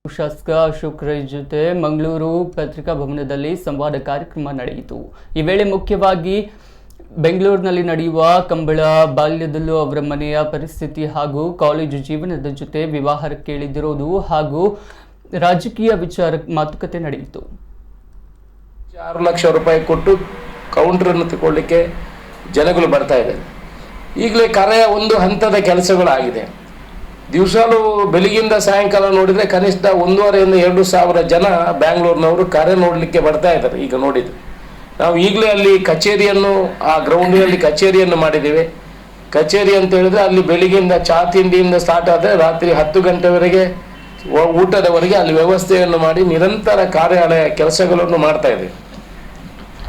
ಶಾಸಕ ಅಶೋಕ್ ರೈ ಜೊತೆ ಮಂಗಳೂರು ಪತ್ರಿಕಾ ಭವನದಲ್ಲಿ ಸಂವಾದ ಕಾರ್ಯಕ್ರಮ ನಡೆಯಿತು. ಈ ವೇಳೆ ಮುಖ್ಯವಾಗಿ ಬೆಂಗಳೂರಿನಲ್ಲಿ ನಡೆಯುವ ಕಂಬಳ ಬಾಲ್ಯದಲ್ಲೂ ಅವರ ಮನೆಯ ಪರಿಸ್ಥಿತಿ ಹಾಗೂ ಕಾಲೇಜು ಜೀವನದ ಜೊತೆ ವ್ಯವಹಾರಕ್ಕೆ ಇಳಿದಿರೋದು ಹಾಗೂ ರಾಜಕೀಯ ವಿಚಾರ ಮಾತುಕತೆ ನಡೆಯಿತು. 6 ಲಕ್ಷ ರೂಪಾಯಿ ಕೊಟ್ಟು ಕೌಂಟರ್ ಅನ್ನು ತಗೊಳ್ಳಿಕ್ಕೆ ಜನಗಳು ಬರ್ತಾ ಇದ್ದಾರೆ. ಈಗಲೇ ಕರೆಯ ಒಂದು ಹಂತದ ಕೆಲಸಗಳಾಗಿದೆ. ದಿವಸಾಲು ಬೆಳಗಿಂದ ಸಾಯಂಕಾಲ ನೋಡಿದರೆ ಕನಿಷ್ಠ 1,500 - 2,000 ಜನ ಬ್ಯಾಂಗ್ಳೂರಿನವರು ಕರೆ ನೋಡಲಿಕ್ಕೆ ಬರ್ತಾ ಇದ್ದಾರೆ. ಈಗ ನೋಡಿದ್ರು ನಾವು ಈಗಲೇ ಅಲ್ಲಿ ಕಚೇರಿಯನ್ನು ಆ ಗ್ರೌಂಡಿನಲ್ಲಿ ಕಚೇರಿಯನ್ನು ಮಾಡಿದ್ದೇವೆ. ಕಚೇರಿ ಅಂತ ಹೇಳಿದ್ರೆ ಅಲ್ಲಿ ಬೆಳಗಿಂದ ಚಾ ತಿಂಡಿಯಿಂದ ಸ್ಟಾರ್ಟ್ ಆದರೆ ರಾತ್ರಿ 10 ಗಂಟೆವರೆಗೆ ಊಟದವರೆಗೆ ಅಲ್ಲಿ ವ್ಯವಸ್ಥೆಯನ್ನು ಮಾಡಿ ನಿರಂತರ ಕಾರ್ಯಾಲಯ ಕೆಲಸಗಳನ್ನು ಮಾಡ್ತಾ ಇದ್ದೇವೆ.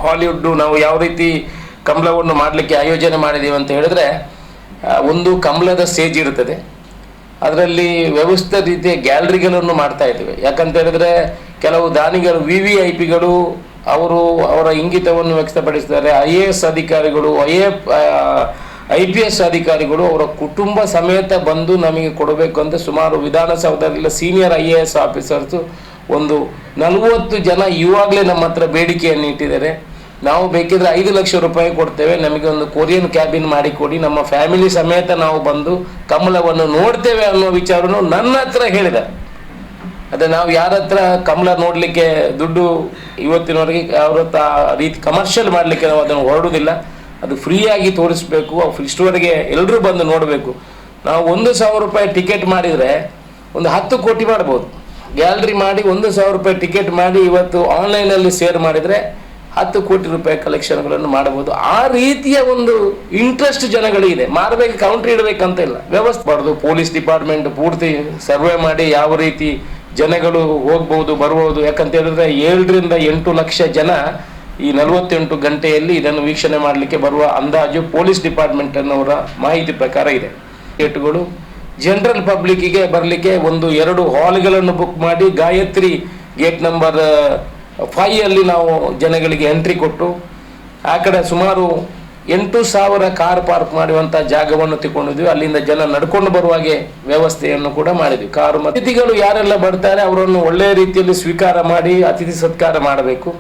ಹಾಲಿವುಡ್ ನಾವು ಯಾವ ರೀತಿ ಕಂಬಳವನ್ನು ಮಾಡಲಿಕ್ಕೆ ಆಯೋಜನೆ ಮಾಡಿದ್ದೀವಿ ಅಂತ ಹೇಳಿದ್ರೆ, ಒಂದು ಕಂಬಳದ ಸ್ಟೇಜ್ ಇರುತ್ತದೆ, ಅದರಲ್ಲಿ ವ್ಯವಸ್ಥಿತ ರೀತಿಯ ಗ್ಯಾಲರಿಗಳನ್ನು ಮಾಡ್ತಾ ಇದ್ದೇವೆ. ಯಾಕಂತ ಹೇಳಿದ್ರೆ ಕೆಲವು ದಾನಿಗಳು VVIPಗಳು ಅವರ ಇಂಗಿತವನ್ನು ವ್ಯಕ್ತಪಡಿಸ್ತಾರೆ. IAS ಅಧಿಕಾರಿಗಳು IPS ಅಧಿಕಾರಿಗಳು ಅವರ ಕುಟುಂಬ ಸಮೇತ ಬಂದು ನಮಗೆ ಕೊಡಬೇಕು ಅಂತ ಸುಮಾರು ವಿಧಾನಸೌಧದಲ್ಲಿ ಸೀನಿಯರ್ IAS ಆಫೀಸರ್ಸು ಒಂದು 40 ಜನ ಇವಾಗಲೇ ನಮ್ಮ ಹತ್ರ ಬೇಡಿಕೆಯನ್ನು ಇಟ್ಟಿದ್ದಾರೆ. ನಾವು ಬೇಕಿದ್ರೆ 5 ಲಕ್ಷ ರೂಪಾಯಿ ಕೊಡ್ತೇವೆ, ನಮಗೆ ಒಂದು ಕೊರಿಯನ್ ಕ್ಯಾಬಿನ್ ಮಾಡಿಕೊಡಿ, ನಮ್ಮ ಫ್ಯಾಮಿಲಿ ಸಮೇತ ನಾವು ಬಂದು ಕಮಲವನ್ನು ನೋಡ್ತೇವೆ ಅನ್ನೋ ವಿಚಾರನು ನನ್ನ ಹತ್ರ ಹೇಳಿದೆ. ಅದೇ ನಾವು ಯಾರ ಹತ್ರ ಕಮಲ ನೋಡಲಿಕ್ಕೆ ದುಡ್ಡು ಇವತ್ತಿನವರೆಗೆ ಅವ್ರ ಹತ್ರ ರೀತಿ ಕಮರ್ಷಿಯಲ್ ಮಾಡಲಿಕ್ಕೆ ನಾವು ಅದನ್ನು ಹೊರಡುವುದಿಲ್ಲ. ಅದು ಫ್ರೀಯಾಗಿ ತೋರಿಸ್ಬೇಕು, ಇಷ್ಟುವರೆಗೆ ಎಲ್ಲರೂ ಬಂದು ನೋಡಬೇಕು. ನಾವು 1,000 ರೂಪಾಯಿ ಟಿಕೆಟ್ ಮಾಡಿದರೆ ಒಂದು 10 ಕೋಟಿ ಮಾಡ್ಬೋದು. ಗ್ಯಾಲರಿ ಮಾಡಿ 1,000 ರೂಪಾಯಿ ಟಿಕೆಟ್ ಮಾಡಿ ಇವತ್ತು ಆನ್ಲೈನಲ್ಲಿ ಶೇರ್ ಮಾಡಿದರೆ 10 ಕೋಟಿ ರೂಪಾಯಿ ಕಲೆಕ್ಷನ್ಗಳನ್ನು ಮಾಡಬಹುದು. ಆ ರೀತಿಯ ಒಂದು ಇಂಟ್ರೆಸ್ಟ್ ಜನಗಳಿದೆ. ಮಾರಬೇಕು, ಕೌಂಟ್ರ್ ಇಡಬೇಕಂತ ಇಲ್ಲ, ವ್ಯವಸ್ಥೆ ಮಾಡೋದು. ಪೊಲೀಸ್ ಡಿಪಾರ್ಟ್ಮೆಂಟ್ ಪೂರ್ತಿ ಸರ್ವೆ ಮಾಡಿ ಯಾವ ರೀತಿ ಜನಗಳು ಹೋಗ್ಬೋದು ಬರ್ಬೋದು. ಯಾಕಂತ ಹೇಳಿದ್ರೆ 7 ರಿಂದ 8 ಲಕ್ಷ ಜನ ಈ 48 ಗಂಟೆಯಲ್ಲಿ ಇದನ್ನು ವೀಕ್ಷಣೆ ಮಾಡಲಿಕ್ಕೆ ಬರುವ ಅಂದಾಜು ಪೊಲೀಸ್ ಡಿಪಾರ್ಟ್ಮೆಂಟ್ ಅನ್ನೋರ ಮಾಹಿತಿ ಪ್ರಕಾರ ಇದೆ. ಗೇಟ್ಗಳು ಜನರಲ್ ಪಬ್ಲಿಕ್ಕಿಗೆ ಬರಲಿಕ್ಕೆ 1-2 ಹಾಲ್ಗಳನ್ನು ಬುಕ್ ಮಾಡಿ ಗಾಯತ್ರಿ ಗೇಟ್ ನಂಬರ್ 5 ಅಲ್ಲಿ ನಾವು ಜನಗಳಿಗೆ ಎಂಟ್ರಿ ಕೊಟ್ಟು ಆ ಕಡೆ ಸುಮಾರು 8,000 ಕಾರ್ ಪಾರ್ಕ್ ಮಾಡುವಂಥ ಜಾಗವನ್ನು ತಗೊಂಡಿದ್ವಿ. ಅಲ್ಲಿಂದ ಜನ ನಡ್ಕೊಂಡು ಬರುವಾಗೆ ವ್ಯವಸ್ಥೆಯನ್ನು ಕೂಡ ಮಾಡಿದ್ವಿ. ಕಾರು ಅತಿಥಿಗಳು ಯಾರೆಲ್ಲ ಬರ್ತಾರೆ ಅವರನ್ನು ಒಳ್ಳೆಯ ರೀತಿಯಲ್ಲಿ ಸ್ವೀಕಾರ ಮಾಡಿ ಅತಿಥಿ ಸತ್ಕಾರ ಮಾಡಬೇಕು.